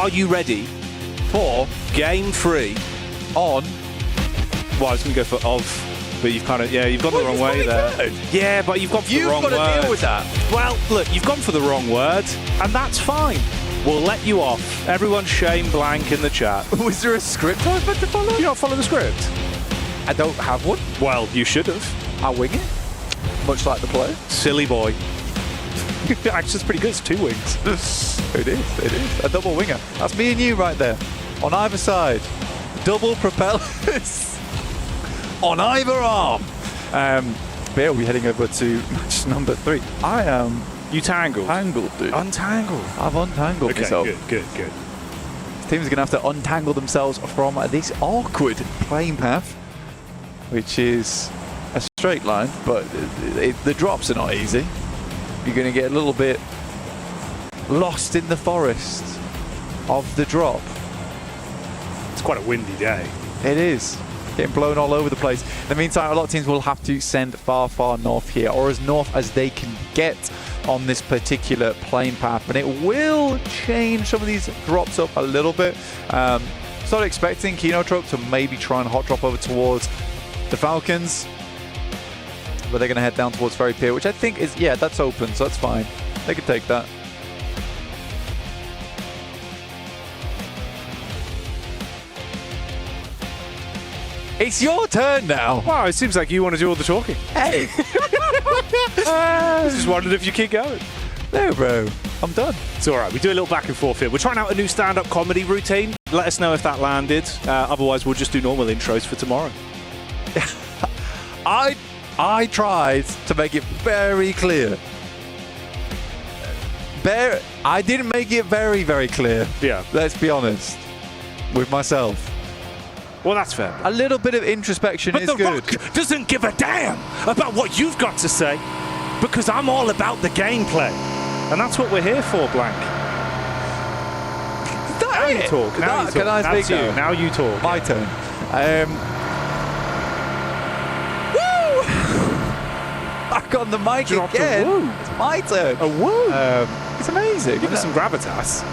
Are you ready for Game 3 on... Well, I was going to go for of, but you've kind of... Yeah, you've gone the wrong way there. Good. Yeah, but you've gone for the wrong word. You've got to deal with that. Well, look, you've gone for the wrong word, and that's fine. We'll let you off. Everyone shame blank in the chat. Was there a script I was meant to follow? You don't follow the script? I don't have one. Well, you should have. I'll wing it, much like the play. Silly boy. Actually, it's pretty good. It's 2 wings. It is. A double winger. That's me and you right there. On either side. Double propellers. On either arm. But yeah, we're heading over to match number 3. I am... You tangled. Tangled, dude. Untangled. I've untangled myself. Good. Teams are going to have to untangle themselves from this awkward playing path, which is a straight line, but the drops are not easy. You're going to get a little bit lost in the forest of the drop. It's quite a windy day. It is. Getting blown all over the place. In the meantime, a lot of teams will have to send far north here, or as north as they can get on this particular plane path, and it will change some of these drops up a little bit. Started expecting Kinotrope to maybe try and hot drop over towards the Falcons, but they're going to head down towards Ferry Pier, which I think is, yeah, that's open, so that's fine. They can take that. It's your turn now. Wow, it seems like you want to do all the talking. Hey. I just wondered if you keep going. No, bro. I'm done. It's all right. We do a little back and forth here. We're trying out a new stand-up comedy routine. Let us know if that landed. Otherwise, we'll just do normal intros for tomorrow. I tried to make it very clear. I didn't make it very clear. Yeah. Let's be honest with myself. Well, that's fair. A little bit of introspection is good. But The Rock doesn't give a damn about what you've got to say, because I'm all about the gameplay. And that's what we're here for, Blank. Now you talk. Can I speak now? Now you talk. My turn. Woo! Back on the mic again. Woo. It's my turn. A woo. It's amazing. Give us some gravitas.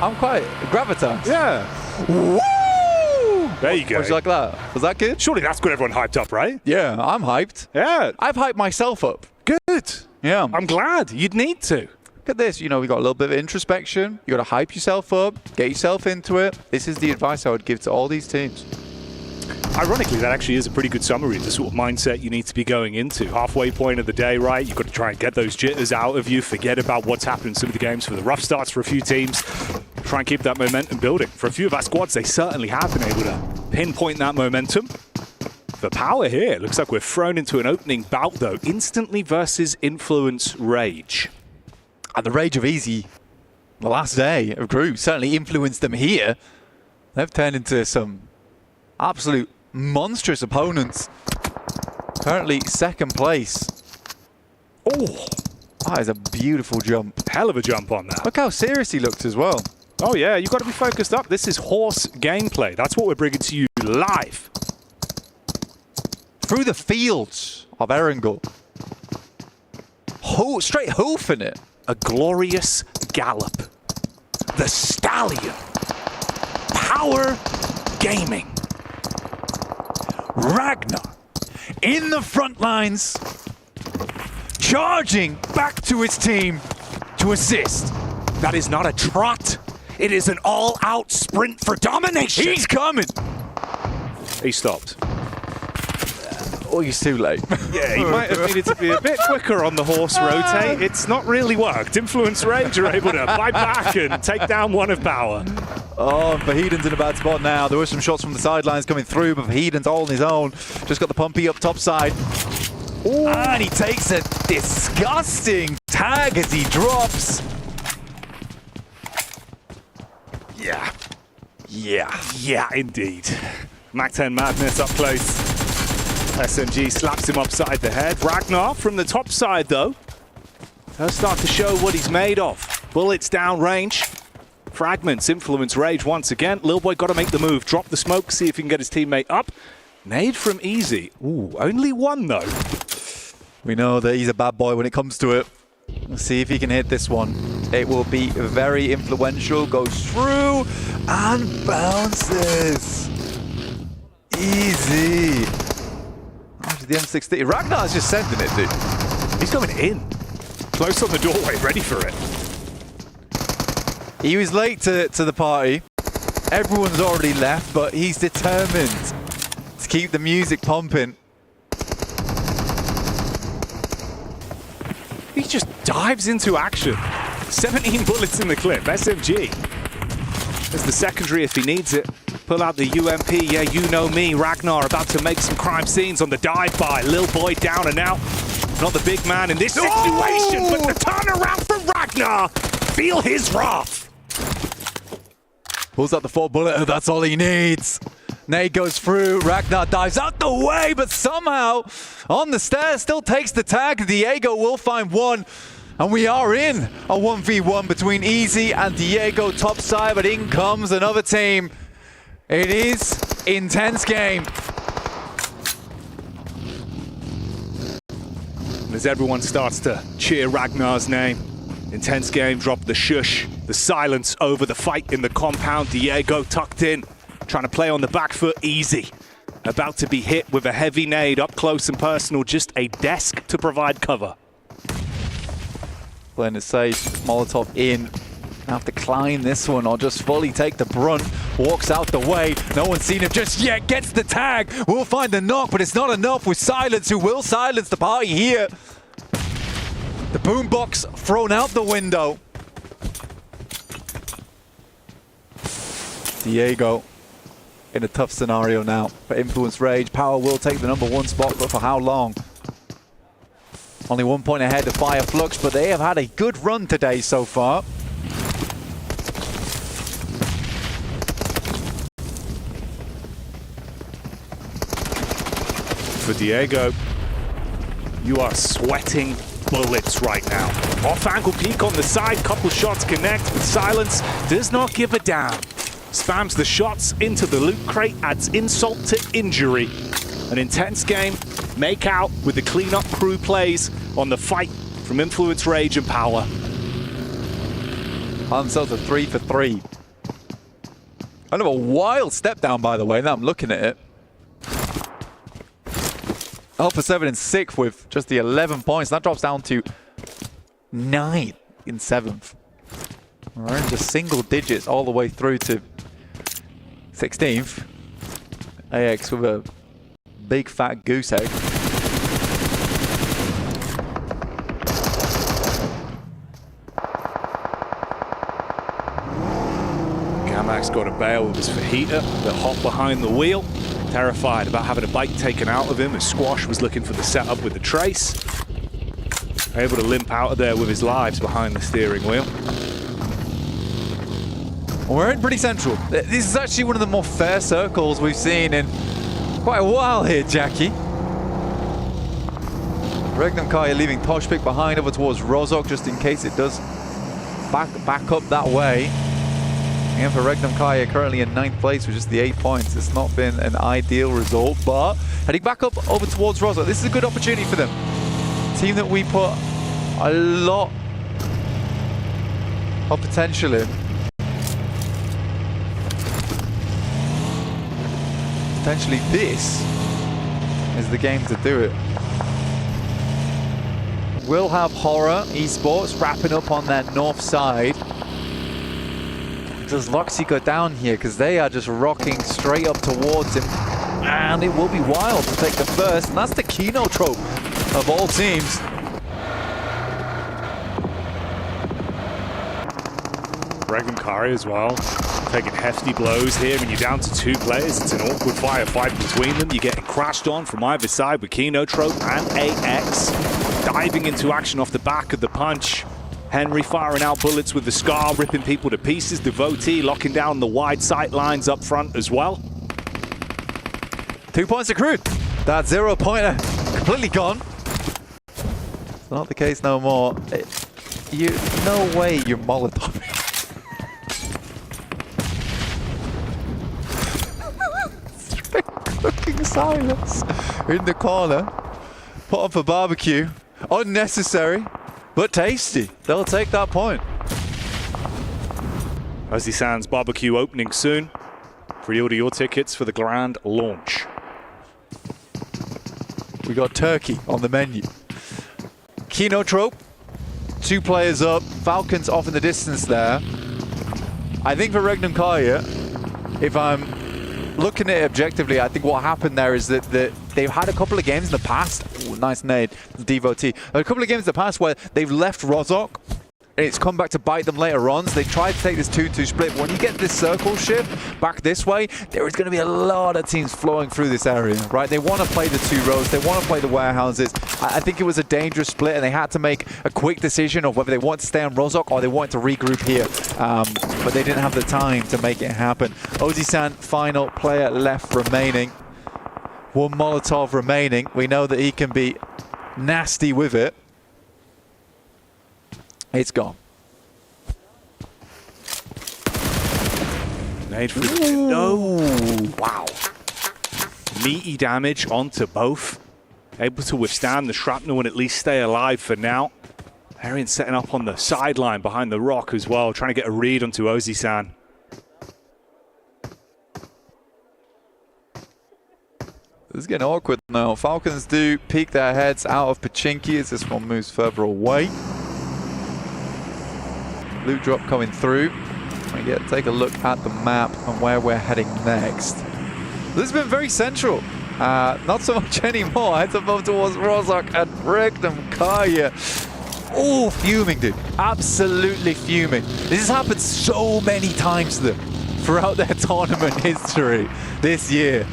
I'm quite gravitas. Yeah. Woo! There you go. Was you like that? Was that good? Surely that's got everyone hyped up, right? Yeah, I'm hyped. Yeah. I've hyped myself up. Good. Yeah. I'm glad. You'd need to. Look at this. You know, we got a little bit of introspection. You got to hype yourself up, get yourself into it. This is the advice I would give to all these teams. Ironically, that actually is a pretty good summary of the sort of mindset you need to be going into. Halfway point of the day, right? You've got to try and get those jitters out of you. Forget about what's happened in some of the games for the rough starts for a few teams. Try and keep that momentum building. For a few of our squads, they certainly have been able to pinpoint that momentum. The power here. Looks like we're thrown into an opening bout, though. Instantly versus Influence Rage. And the Rage of Easy, the last day of group, certainly influenced them here. They've turned into some absolute monstrous opponents. Currently second place. Oh, that is a beautiful jump. Hell of a jump on that. Look how serious he looked as well. Oh yeah, you've got to be focused up. This is horse gameplay. That's what we're bringing to you live. Through the fields of Erangel. Straight hoofing it. A glorious gallop. The Stallion. Power Gaming. Ragnar in the front lines, charging back to his team to assist. That is not a trot. It is an all-out sprint for domination. He's coming. He stopped. Oh, he's too late. Yeah, he might have needed to be a bit quicker on the horse rotate. It's not really worked. Influence Rage are able to fight back and take down one of power. Oh, and Vahedon's in a bad spot now. There were some shots from the sidelines coming through, but Vahedon's all on his own. Just got the pumpy up top side. Ooh. And he takes a disgusting tag as he drops. Yeah, indeed. Mac-10 Madness up close. SMG slaps him upside the head. Ragnar from the top side, though. Does start to show what he's made of. Bullets down range. Fragments, Influence Rage once again. Lil Boy got to make the move. Drop the smoke, see if he can get his teammate up. Nade from Easy. Ooh, only one, though. We know that he's a bad boy when it comes to it. Let's see if he can hit this one. It will be very influential. Goes through and bounces. Easy. After the M60. Ragnar's just sending it, dude. He's going in. Close on the doorway, ready for it. He was late to the party. Everyone's already left, but he's determined to keep the music pumping. He just dives into action. 17 bullets in the clip, SMG. There's the secondary if he needs it. Pull out the UMP, yeah, you know me. Ragnar about to make some crime scenes on the dive by. Lil Boy down and out. Not the big man in this situation, but the turnaround for Ragnar. Feel his wrath. Pulls out the 4-bullet, that's all he needs. Nade goes through, Ragnar dives out the way, but somehow on the stairs still takes the tag. Diego will find one, and we are in a 1v1 between Easy and Diego topside, but in comes another team. It is intense game. As everyone starts to cheer Ragnar's name, intense game, drop the shush, the silence over the fight in the compound. Diego tucked in, trying to play on the back foot. Easy, about to be hit with a heavy nade up close and personal, just a desk to provide cover. Playing it safe, Molotov in. Have to climb this one or just fully take the brunt. Walks out the way. No one's seen him just yet. Gets the tag. We'll find the knock, but it's not enough with Silence, who will silence the party here. The boombox thrown out the window. Diego in a tough scenario now. For Influence Rage, Power will take the #1 spot, but for how long? Only 1 point ahead of Fire Flux, but they have had a good run today so far. For Diego, you are sweating bullets right now. Off-angle peek on the side, couple shots connect, but Silence does not give a damn. Spams the shots into the loot crate, adds insult to injury. An intense game, make out with the cleanup crew plays on the fight from Influence Rage and Power. Themselves a 3 for 3. Kind of a wild step down, by the way, now I'm looking at it. Alpha 7 in 6th with just the 11 points. That drops down to 9 in 7th. We're in just single digits all the way through to 16th. AX with a big fat goose egg. Gamak's got a bail with his fajita, the hop behind the wheel. Terrified about having a bike taken out of him as Squash was looking for the setup with the trace. Able to limp out of there with his lives behind the steering wheel. We're in pretty central. This is actually one of the more fair circles we've seen in quite a while here, Jackie. Regnum Kaya leaving Toshpik behind over towards Rozok just in case it does back up that way. And for Regnum Kaya currently in 9th place with just the 8 points. It's not been an ideal result, but heading back up over towards Rozok. This is a good opportunity for them. Team that we put a lot of potential in. Potentially this is the game to do it. We'll have Horror Esports wrapping up on that north side. Does Loxy go down here? Because they are just rocking straight up towards him. And it will be Wild to take the first. And that's the Kino trope of all teams. Regnum Kari as well, taking hefty blows here. When you're down to 2 players, it's an awkward firefight between them. You're getting crashed on from either side with Kinotrope and AX. Diving into action off the back of the punch. Henry firing out bullets with the Scar, ripping people to pieces. Devotee locking down the wide sight lines up front as well. 2 points accrued. That 0-pointer completely gone. It's not the case no more. No way you're Molotov. Cooking silence in the corner. Put on for barbecue. Unnecessary. but tasty. They'll take that point. Ozzy Sands barbecue opening soon. Pre-order your tickets for the grand launch. We got turkey on the menu. Kino trope. 2 players up. Falcons off in the distance there. I think for Regnum Kaya, if I'm looking at it objectively, I think what happened there is that they've had a couple of games in the past. Ooh, nice nade, Devotee. A couple of games in the past where they've left Rozhok. It's come back to bite them later on. So they tried to take this 2-2 split. When you get this circle shift back this way, there is going to be a lot of teams flowing through this area, right? They want to play the 2 rows. They want to play the warehouses. I think it was a dangerous split, and they had to make a quick decision of whether they want to stay on Rozhok or they want to regroup here. But they didn't have the time to make it happen. Ozzy-san, final player left remaining. 1 Molotov remaining. We know that he can be nasty with it. It's gone. Nade for the no. Wow. Meaty damage onto both. Able to withstand the shrapnel and at least stay alive for now. Arian setting up on the sideline behind the rock as well, trying to get a read onto Ozzy-san. This is getting awkward now. Falcons do peek their heads out of Pachinki as this one moves further away. Loot drop coming through. Take a look at the map and where we're heading next. This has been very central. Not so much anymore. Heads above towards Rozhok and Regnum Kaya. Oh, fuming, dude. Absolutely fuming. This has happened so many times to them throughout their tournament history this year.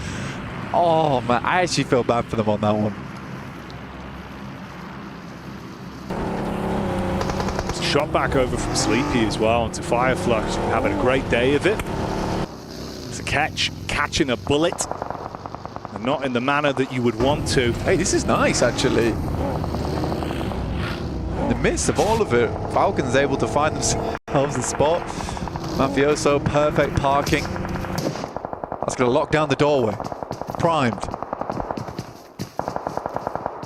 Oh, man. I actually feel bad for them on that one. Shot back over from Sleepy as well onto Fireflush, having a great day of it. It's a catching a bullet, and not in the manner that you would want to. Hey, this is nice, actually. In the midst of all of it, Falcons able to find themselves a spot. Mafioso, perfect parking. That's going to lock down the doorway. Primed.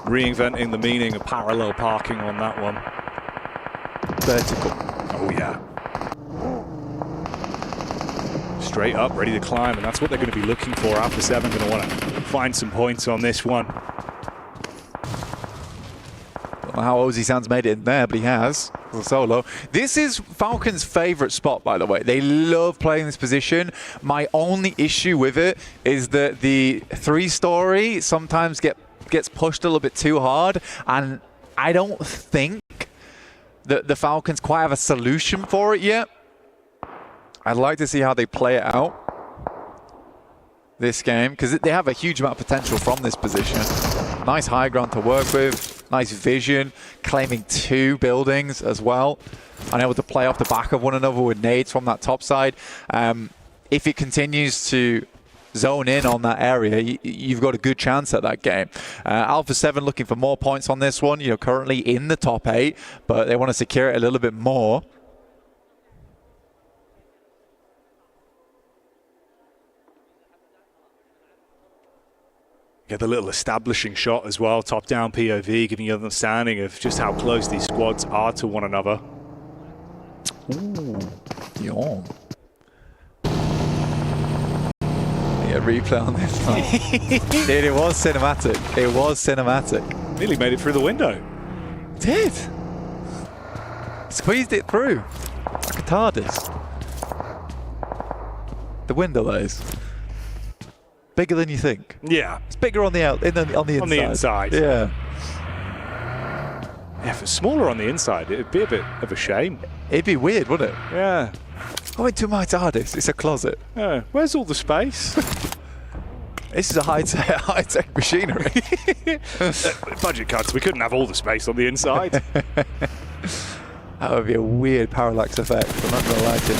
Reinventing the meaning of parallel parking on that one. Vertical. Oh yeah. Straight up, ready to climb, and that's what they're going to be looking for. Alpha 7 going to want to find some points on this one. Don't know how Ozzy-san's made it in there, but he has. A solo. This is Falcons' favorite spot, by the way. They love playing this position. My only issue with it is that the 3-story sometimes gets pushed a little bit too hard, and I don't think the Falcons quite have a solution for it yet. I'd like to see how they play it out this game, because they have a huge amount of potential from this position. Nice high ground to work with, nice vision, claiming 2 buildings as well, unable to play off the back of one another with nades from that top side. If it continues to zone in on that area, you've got a good chance at that game. Alpha 7 looking for more points on this one, currently in the top 8, but they want to secure it a little bit more. Get the little establishing shot as well, top-down POV, giving you an understanding of just how close these squads are to one another. Ooh, yawn. A replay on this one. Dude, it was cinematic. It was cinematic. Nearly made it through the window. Did. Squeezed it through. Like a TARDIS. The window, that is. Bigger than you think. Yeah. It's bigger on the inside. On the inside. Yeah. Yeah, if it's smaller on the inside, it'd be a bit of a shame. It'd be weird, wouldn't it? Yeah. I went to my TARDIS. It's a closet. Yeah. Where's all the space? This is a high-tech machinery. Budget cuts. We couldn't have all the space on the inside. That would be a weird parallax effect. I'm not going to like it.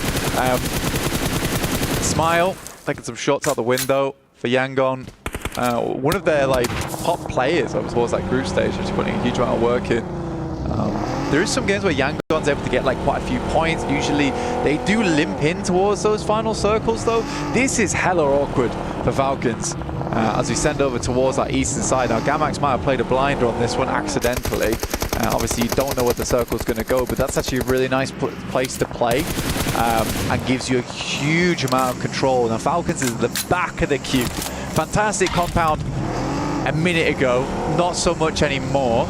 Smile, taking some shots out the window for Yangon. One of their top players towards that group stage, just putting a huge amount of work in. There is some games where Yangon's able to get quite a few points. Usually they do limp in towards those final circles though. This is hella awkward for Falcons. as we send over towards that eastern side. Now, Gamax might have played a blinder on this one accidentally. Obviously, you don't know where the circle's going to go, but that's actually a really nice place to play and gives you a huge amount of control. Now, Falcons is at the back of the queue. Fantastic compound a minute ago, not so much anymore.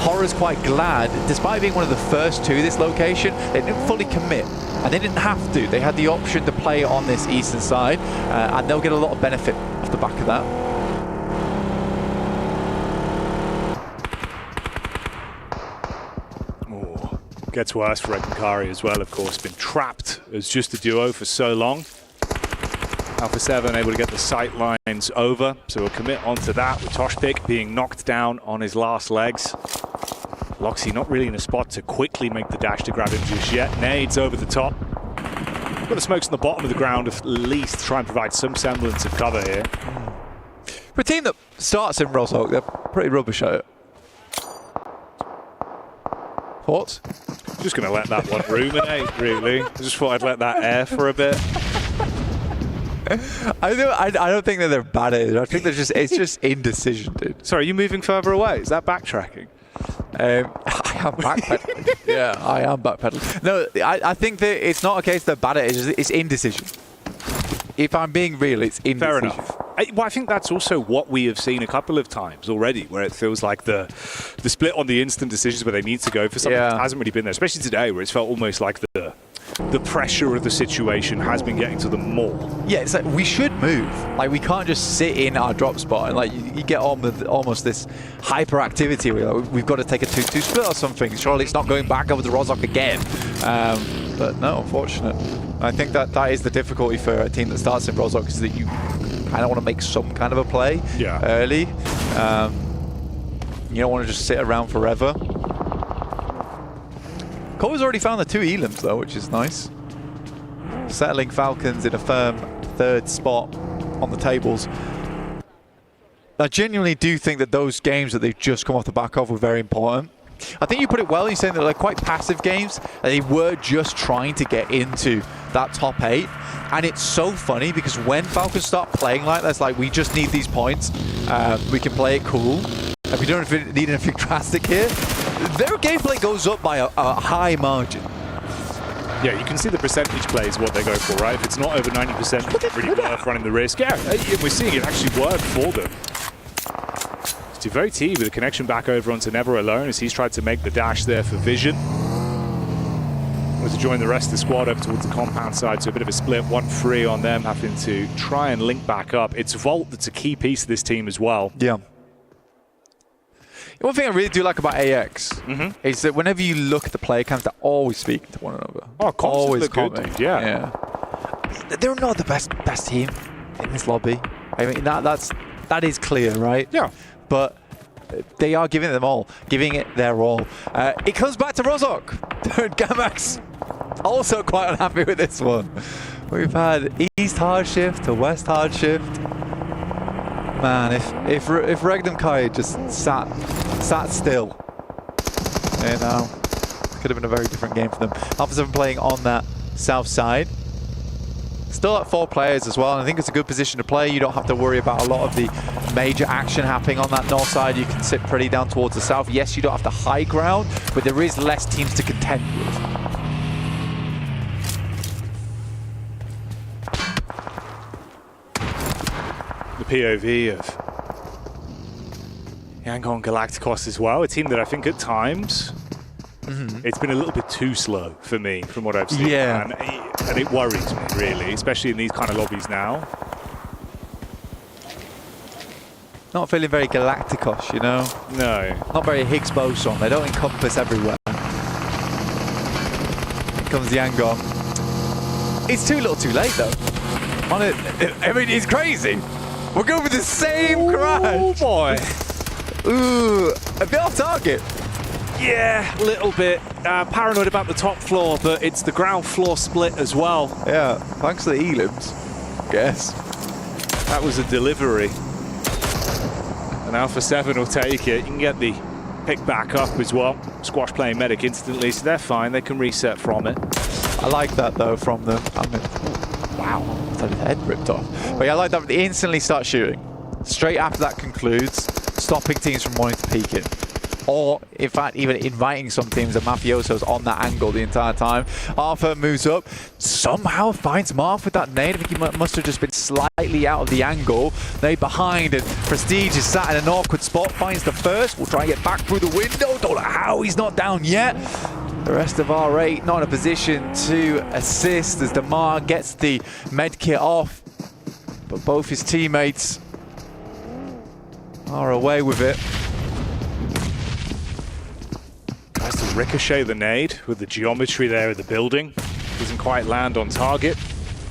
Horror's quite glad, despite being one of the first to this location, they didn't fully commit. And they didn't have to. They had the option to play on this eastern side, and they'll get a lot of benefit off the back of that. Oh, gets worse for Ekankari as well, of course. Been trapped as just a duo for so long. Alpha 7 able to get the sight lines over, so we'll commit onto that with Toshpik being knocked down on his last legs. Loxy not really in a spot to quickly make the dash to grab him just yet. Nades over the top. Got the smokes on the bottom of the ground, at least try and provide some semblance of cover here. For a team that starts in Rozoc, they're pretty rubbish at it. Thoughts? Just going to let that one ruminate, really. I just thought I'd let that air for a bit. I don't think that they're bad at it. I think it's just indecision, dude. Sorry, are you moving further away? Is that backtracking? I am backpedaling. Yeah, I am backpedaling. No, I think that it's not a case they're bad at it. It's indecision. If I'm being real, it's indecision. Fair enough. I think that's also what we have seen a couple of times already, where it feels like the split on the instant decisions where they need to go for something that hasn't really been there, especially today, where it's felt almost like the pressure of the situation has been getting to them more. Yeah, it's like we should move. Like, we can't just sit in our drop spot and like you get on with almost this hyperactivity where like, we've got to take a 2-2 split or something. Surely it's not going back over to Rozoc again. But no, unfortunate. I think that is the difficulty for a team that starts in Rozoc, is that you kind of want to make some kind of a play early. You don't want to just sit around forever. Cole's already found the 2 elims though, which is nice. Settling Falcons in a firm 3rd spot on the tables. I genuinely do think that those games that they've just come off the back of were very important. I think you put it well, you're saying that they're quite passive games. They were just trying to get into that top 8. And it's so funny because when Falcons start playing like that, it's like, we just need these points. We can play it cool. And we don't need anything drastic here. Their gameplay goes up by a high margin. Yeah, you can see the percentage play is what they go for, right? If it's not over 90%, it's really worth running the risk. Yeah, we're seeing it actually work for them. It's Devote with a connection back over onto Never Alone as he's tried to make the dash there for Vision. To join the rest of the squad over towards the compound side, so a bit of a split, 1-3 on them, having to try and link back up. It's Volt that's a key piece of this team as well. Yeah. One thing I really do like about AX is that whenever you look at the player cams, they're always speaking to one another. Oh, always good, dude. Yeah. They're not the best team in this lobby. I mean, that is clear, right? Yeah. But they are giving it their all. It comes back to Rozoc. Gamax also quite unhappy with this one. We've had East hard shift to West hard shift. Man, if Regnum Kai just sat still, you know, it could have been a very different game for them. Alpha 7 playing on that south side. Still at 4 players as well, and I think it's a good position to play. You don't have to worry about a lot of the major action happening on that north side. You can sit pretty down towards the south. Yes, you don't have the high ground, but there is less teams to contend with. The POV of Yangon Galacticos as well, a team that I think at times it's been a little bit too slow for me from what I've seen. Yeah. And it worries me, really, especially in these kind of lobbies now. Not feeling very Galacticos, you know? No. Not very Higgs boson. They don't encompass everywhere. Here comes Yangon. It's too little too late, though. I mean, it's crazy. We're going for the same crash. Oh, boy. Ooh, a bit off target. Yeah, a little bit. Paranoid about the top floor, but it's the ground floor split as well. Yeah, thanks to the elims, I guess. That was a delivery. And Alpha 7 will take it. You can get the pick back up as well. Squash playing medic instantly, so they're fine. They can reset from it. I like that, though, from them. I mean, wow, I thought his head ripped off. But yeah, I like that. They instantly start shooting. straight after that concludes, stopping teams from wanting to peek in. Or, in fact, even inviting some teams, the Mafiosos, on that angle the entire time. Arthur moves up, somehow finds Marth with that nade. I think he must have just been slightly out of the angle. Nade behind, and Prestige is sat in an awkward spot, finds the first. Will try and get back through the window. Don't know how he's not down yet. The rest of R8 not in a position to assist as Damar gets the med kit off. But both his teammates are away with it. Tries to ricochet the nade with the geometry there of the building. Doesn't quite land on target.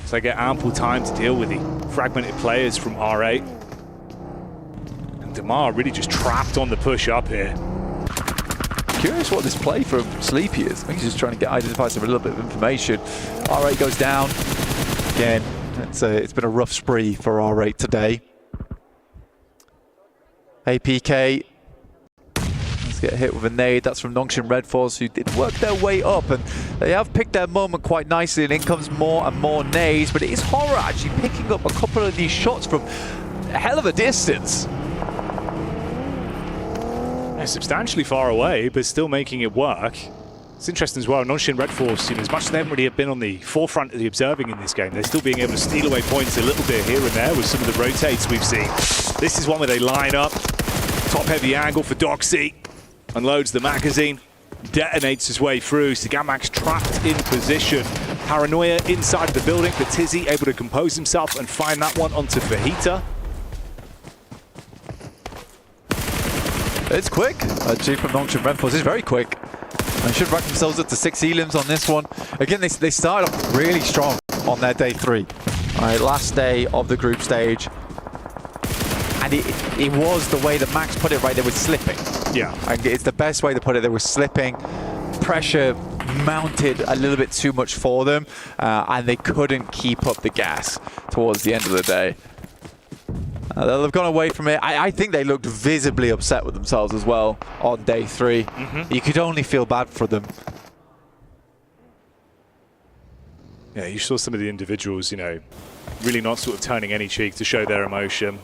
So they get ample time to deal with the fragmented players from R8. And Damar really just trapped on the push up here. Curious what this play from Sleepy is. I think he's just trying to identify some a little bit of information. R8 goes down. Again, it's been a rough spree for R8 today. APK. Let's get hit with a nade. That's from Nongshin Red Force, who did work their way up, and they have picked their moment quite nicely, and in comes more and more nades, but it is Horror actually picking up a couple of these shots from a hell of a distance. Yeah, substantially far away, but still making it work. It's interesting as well, Nongshin Red Force, as much as they haven't really been on the forefront of the observing in this game, they're still being able to steal away points a little bit here and there with some of the rotates we've seen. This is one where they line up, top heavy angle for Doxy, unloads the magazine, detonates his way through. Sigamax trapped in position. Paranoia inside the building, but Tizzy able to compose himself and find that one onto Fajita. It's quick. G from Nongshin Red Force is very quick. They should rack themselves up to 6 elims on this one. Again, they started off really strong on their day 3. All right, last day of the group stage. And it was the way that Max put it right, they were slipping. Yeah. And it's the best way to put it, they were slipping. Pressure mounted a little bit too much for them, and they couldn't keep up the gas towards the end of the day. They've gone away from it. I think they looked visibly upset with themselves as well on day 3. You could only feel bad for them. Yeah, you saw some of the individuals, really not sort of turning any cheek to show their emotion.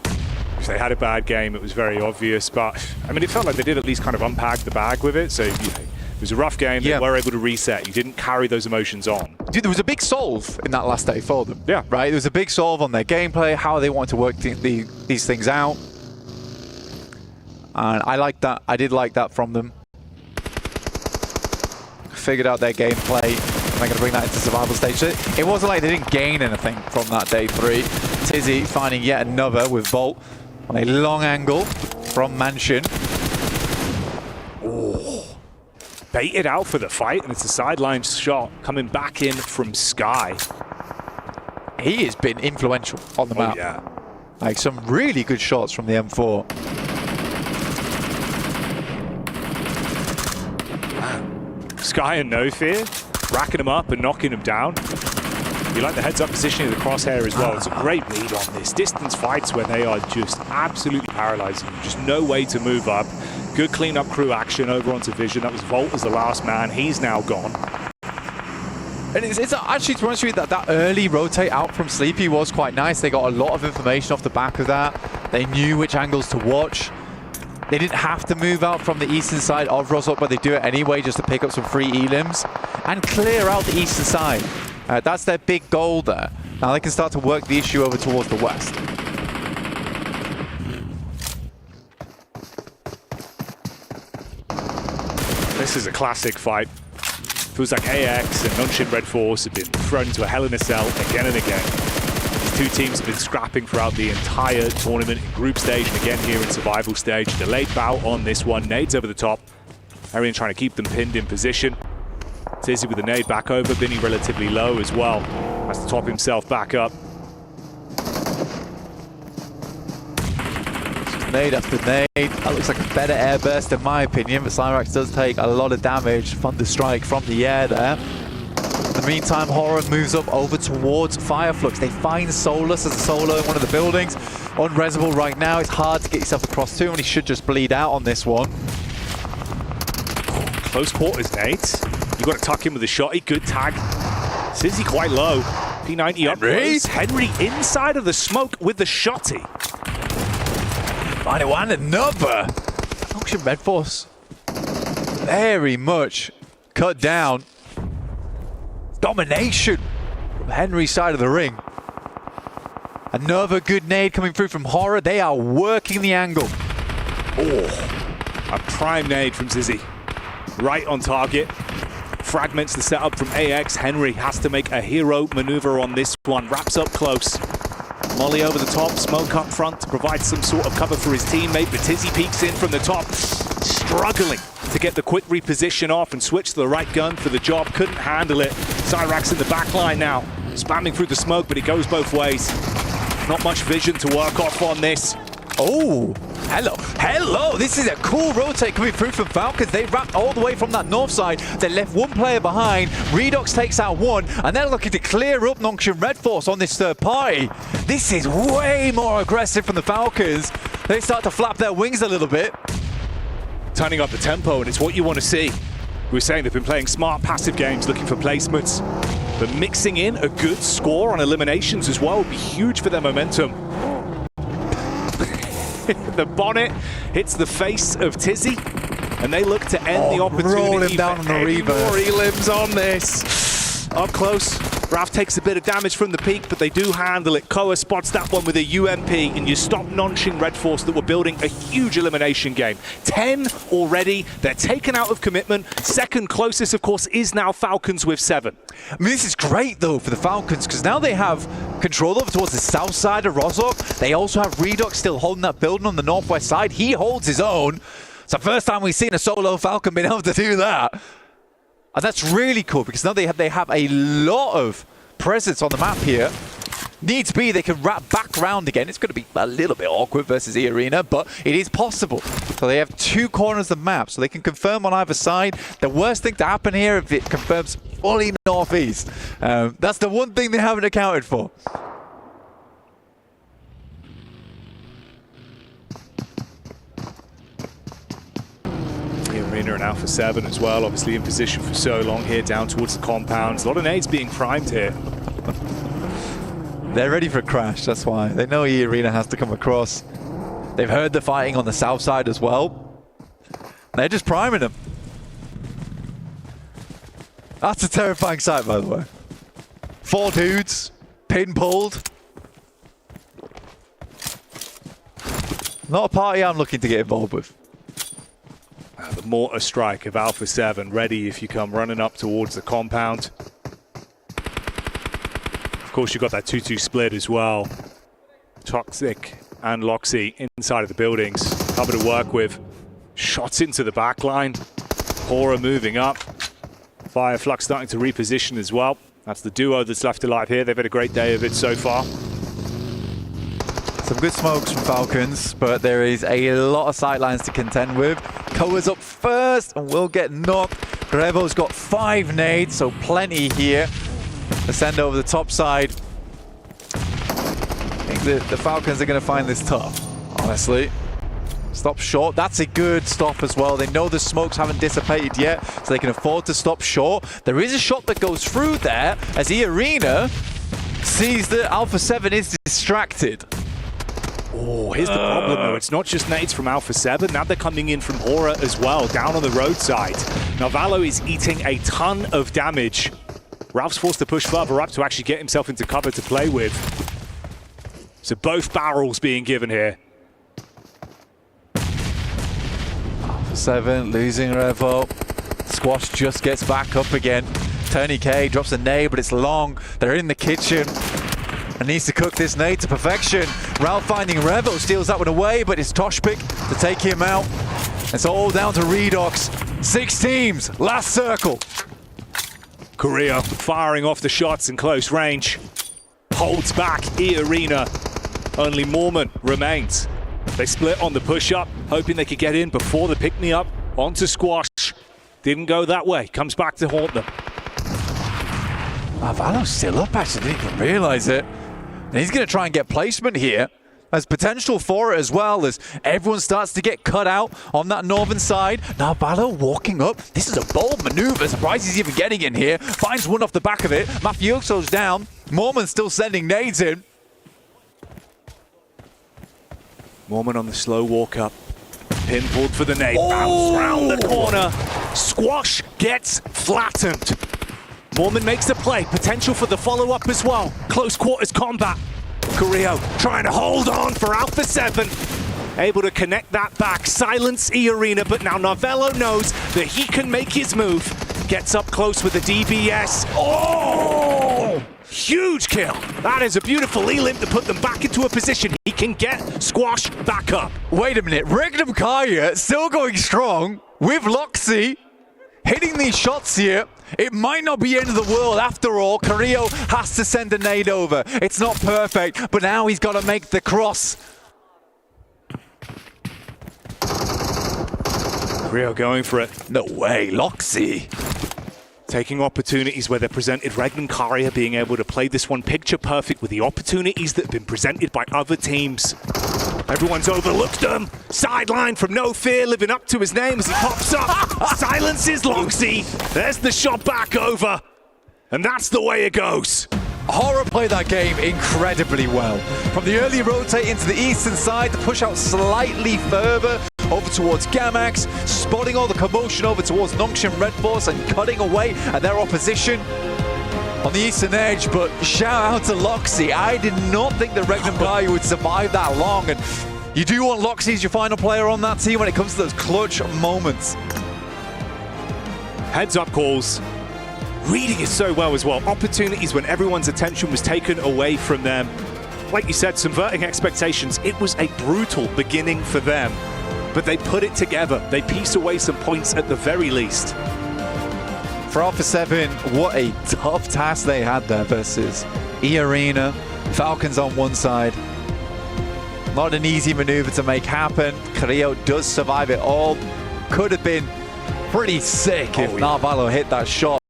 If they had a bad game, it was very obvious, but I mean, it felt like they did at least kind of unpack the bag with it. So it was a rough game. They were able to reset. You didn't carry those emotions on. Dude, there was a big solve in that last day for them. Yeah. Right? There was a big solve on their gameplay, how they wanted to work these things out. And I liked that. I did like that from them. Figured out their gameplay. They're going to bring that into survival stage. It wasn't like they didn't gain anything from that day 3. Tizzy finding yet another with Bolt on a long angle from Mansion. Oh, baited out for the fight, and it's a sideline shot coming back in from Sky. He has been influential on the map. Yeah. Like some really good shots from the M4. Sky and No Fear, racking them up and knocking them down. You like the heads-up positioning of the crosshair as well. It's a great lead on this. Distance fights when they are just absolutely paralyzing you. Just no way to move up. Good clean-up crew action over onto Vision. That was Volt as the last man. He's now gone. And it's actually, to be honest with you, that early rotate out from Sleepy was quite nice. They got a lot of information off the back of that. They knew which angles to watch. They didn't have to move out from the eastern side of Rosok, but they do it anyway just to pick up some free elims and clear out the eastern side. That's their big goal there. Now they can start to work the issue over towards the west. This is a classic fight. Feels like AX and Nongshin Red Force have been thrown into a hell in a cell again and again. These two teams have been scrapping throughout the entire tournament in group stage and again here in survival stage. Delayed bout on this one. Nades over the top. Arian trying to keep them pinned in position. Tizzy with the nade back over. Binny relatively low as well. Has to top himself back up. Nade after nade. That looks like a better air burst in my opinion, but Cyrax does take a lot of damage from the strike from the air there. In the meantime, Horror moves up over towards Fireflux. They find Solus as a solo in one of the buildings. Unresable right now. It's hard to get yourself across to him, and he should just bleed out on this one. Close quarters, nades. You've got to tuck him with a shotty. Good tag. Sizzy quite low. P90 up close. Henry inside of the smoke with the shotty. Find it one, another. Function Red Force. Very much cut down. Domination from Henry's side of the ring. Another good nade coming through from Horror. They are working the angle. Oh, a prime nade from Zizzy. Right on target. Fragments the setup from AX. Henry has to make a hero maneuver on this one. Wraps up close. Molly over the top, smoke up front to provide some sort of cover for his teammate, but Tizzy peeks in from the top, struggling to get the quick reposition off and switch to the right gun for the job. Couldn't handle it. Cyrax in the back line now, spamming through the smoke, but it goes both ways. Not much vision to work off on this. Oh, hello. This is a cool rotate coming through from Falcons. They wrapped all the way from that north side. They left one player behind. Redox takes out one, and they're looking to clear up Nongshim Red Force on this third party. This is way more aggressive from the Falcons. They start to flap their wings a little bit. Turning up the tempo, and it's what you want to see. We were saying they've been playing smart, passive games, looking for placements. But mixing in a good score on eliminations as well would be huge for their momentum. The bonnet hits the face of Tizzy, and they look to end the opportunity. Roll him down on the reverse. More elims on this. Up close, Raf takes a bit of damage from the peak, but they do handle it. Koa spots that one with a UMP, and you stop Nongshim Red Force that were building a huge elimination game. 10 already. They're taken out of commitment. Second closest, of course, is now Falcons with 7. I mean, this is great, though, for the Falcons, because now they have control over towards the south side of Rozok. They also have Redox still holding that building on the northwest side. He holds his own. It's the first time we've seen a solo Falcon being able to do that. And that's really cool, because now they have a lot of presence on the map here. Needs be, they can wrap back round again. It's going to be a little bit awkward versus E Arena, but it is possible. So they have two corners of the map, so they can confirm on either side. The worst thing to happen here if it confirms fully northeast. That's the one thing they haven't accounted for. Arena and Alpha 7 as well, obviously in position for so long here down towards the compounds. A lot of nades being primed here. They're ready for a crash, that's why. They know E Arena has to come across. They've heard the fighting on the south side as well. They're just priming them. That's a terrifying sight, by the way. 4 dudes, pin pulled. Not a party I'm looking to get involved with. The mortar strike of Alpha 7 ready if you come running up towards the compound. Of course, you've got that 2-2 split as well. Toxic and Loxy inside of the buildings. Cover to work with. Shots into the back line. Horror moving up. Fireflux starting to reposition as well. That's the duo that's left alive here. They've had a great day of it so far. Some good smokes from Falcons, but there is a lot of sightlines to contend with. Koa's up first and will get knocked. Revo's got 5 nades, so plenty here. The send over the top side. I think the Falcons are going to find this tough, honestly. Stop short. That's a good stop as well. They know the smokes haven't dissipated yet, so they can afford to stop short. There is a shot that goes through there as E Arena sees that Alpha 7 is distracted. Oh, here's the problem though. It's not just nades from Alpha 7. Now they're coming in from Horror as well, down on the roadside. Now Valo is eating a ton of damage. Ralph's forced to push further up to actually get himself into cover to play with. So both barrels being given here. Alpha 7 losing Revo. Squash just gets back up again. Tony K drops a nade, but it's long. They're in the kitchen. And needs to cook this nade to perfection. Ralph finding Revo, steals that one away, but it's Toshpik to take him out. It's all down to Redox. 6 teams, last circle. Korea firing off the shots in close range. Holds back E Arena. Only Mormon remains. They split on the push-up, hoping they could get in before the pick-me-up onto Squash. Didn't go that way. Comes back to haunt them. Valo's still up, actually. Didn't even realize it. And he's going to try and get placement here. There's potential for it as well as everyone starts to get cut out on that northern side. Now Valo walking up. This is a bold maneuver. Surprised he's even getting in here. Finds one off the back of it. Mafioso's down. Mormon's still sending nades in. Mormon on the slow walk up. Pin pulled for the nade, bounce round the corner. Squash gets flattened. Mormon makes a play, potential for the follow-up as well. Close quarters combat. Carrillo trying to hold on for Alpha 7. Able to connect that back, silence E-Arena, but now Novello knows that he can make his move. Gets up close with the DBS. Oh! Huge kill. That is a beautiful E-Limp to put them back into a position. He can get Squash back up. Wait a minute, Regnum Kaya still going strong with Loxy, hitting these shots here. It might not be the end of the world after all. Carrillo has to send a nade over. It's not perfect, but now he's got to make the cross. Carrillo going for it. No way, Loxy. Taking opportunities where they're presented. Regnum Karia being able to play this one picture perfect with the opportunities that have been presented by other teams. Everyone's overlooked them. Sideline from No Fear, living up to his name as he pops up. Silences Loxy. There's the shot back over. And that's the way it goes. Horror played that game incredibly well. From the early rotate into the eastern side, the push out slightly further over towards Gamax, spotting all the commotion over towards Nongshim Red Force and cutting away at their opposition on the eastern edge. But shout out to Loxy. I did not think that Regnum Kaya would survive that long, and you do want Loxy as your final player on that team when it comes to those clutch moments. Heads up calls. Reading it so well as well. Opportunities when everyone's attention was taken away from them. Like you said, subverting expectations. It was a brutal beginning for them, but they put it together. They piece away some points at the very least. For Alpha 7, what a tough task they had there versus E-Arena, Falcons on one side. Not an easy maneuver to make happen. Carrillo does survive it all. Could have been pretty sick if Navallo hit that shot.